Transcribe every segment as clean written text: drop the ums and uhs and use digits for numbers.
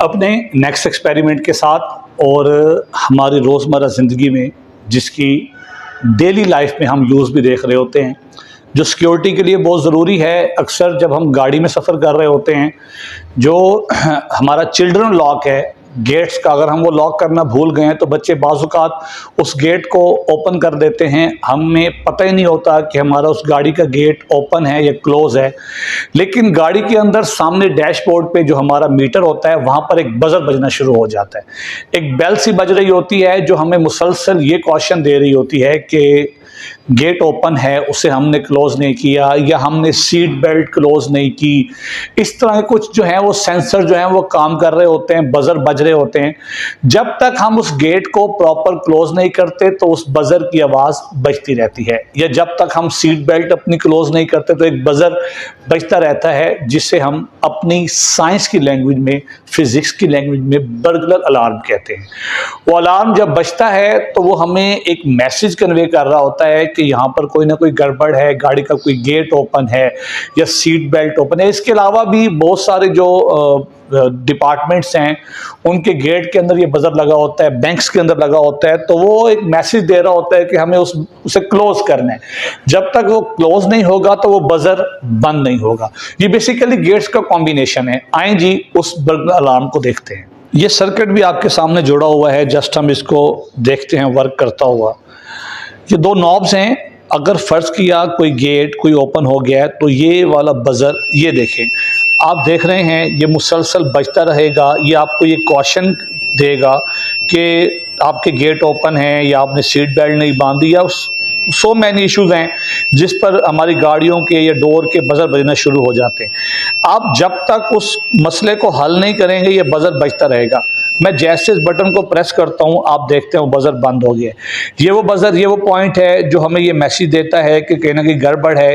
अपने next experiment के साथ और हमारी रोज़मर्रा ज़िंदगी में जिसकी डेली लाइफ में हम यूज़ भी देख रहे होते हैं, जो सिक्योरिटी के लिए बहुत ज़रूरी है। अक्सर जब हम गाड़ी में सफ़र कर रहे होते हैं, जो हमारा चिल्ड्रन लॉक है गेट्स का, अगर हम वो लॉक करना भूल गए हैं तो बच्चे बाज़-औक़ात उस गेट को ओपन कर देते हैं। हमें पता ही नहीं होता कि हमारा उस गाड़ी का गेट ओपन है या क्लोज़ है। लेकिन गाड़ी के अंदर सामने डैशबोर्ड पे जो हमारा मीटर होता है, वहाँ पर एक बज़र बजना शुरू हो जाता है। एक बेल सी बज रही होती है जो हमें मुसलसल ये कॉशन दे रही होती है कि गेट ओपन है, उसे हमने क्लोज़ नहीं किया या हमने सीट बेल्ट क्लोज़ नहीं की। इस तरह के कुछ जो है वो सेंसर जो हैं वो काम कर रहे होते हैं, बज़र बज रहे होते हैं। जब तक हम उस गेट को प्रॉपर क्लोज़ नहीं करते तो उस बज़र की आवाज़ बजती रहती है, या जब तक हम सीट बेल्ट अपनी क्लोज़ नहीं करते तो एक बज़र बजता रहता है, जिसे हम अपनी साइंस की लैंग्वेज में, फिज़िक्स की लैंग्वेज में बर्गलर अलार्म कहते हैं। वो अलार्म जब बजता है तो वो हमें एक मैसेज कन्वे कर रहा होता है कि यहाँ पर कोई ना कोई गड़बड़ है, गाड़ी का कोई गेट ओपन है या सीट बेल्ट ओपन है। इसके अलावा भी बहुत सारे जो डिपार्टमेंट्स हैं उनके गेट के अंदर ये बज़र लगा होता है, बैंक्स के अंदर लगा होता है, तो वो एक मैसेज दे रहा होता है कि हमें उसे क्लोज़ करना है। जब तक वो क्लोज़ नहीं होगा तो वो बज़र बंद नहीं होगा। ये बेसिकली गेट्स का कॉम्बिनेशन है। आए जी उस बर्गलर अलार्म को देखते हैं। ये सर्किट भी आपके सामने जुड़ा हुआ है, जस्ट हम इसको देखते हैं वर्क करता हुआ। ये दो नॉब्स हैं। अगर फ़र्ज़ किया कोई गेट कोई ओपन हो गया है तो ये वाला बज़र, ये देखें, आप देख रहे हैं ये मुसलसल बजता रहेगा। ये आपको ये कॉशन देगा कि आपके गेट ओपन हैं या आपने सीट बेल्ट नहीं बांधी, या सो मैनी इश्यूज़ हैं जिस पर हमारी गाड़ियों के या डोर के बज़र बजना शुरू हो जाते हैं। आप जब तक उस मसले को हल नहीं करेंगे ये बज़र बजता रहेगा। मैं जैसे इस बटन को प्रेस करता हूँ आप देखते हो बज़र बंद हो गया। ये वो बज़र, ये वो पॉइंट है जो हमें ये मैसेज देता है कि कहीं ना कहीं गड़बड़ है।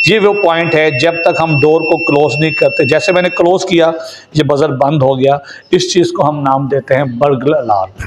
ये वो पॉइंट है जब तक हम डोर को क्लोज़ नहीं करते। जैसे मैंने क्लोज़ किया ये बज़र बंद हो गया। इस चीज़ को हम नाम देते हैं बर्गलर अलार्म।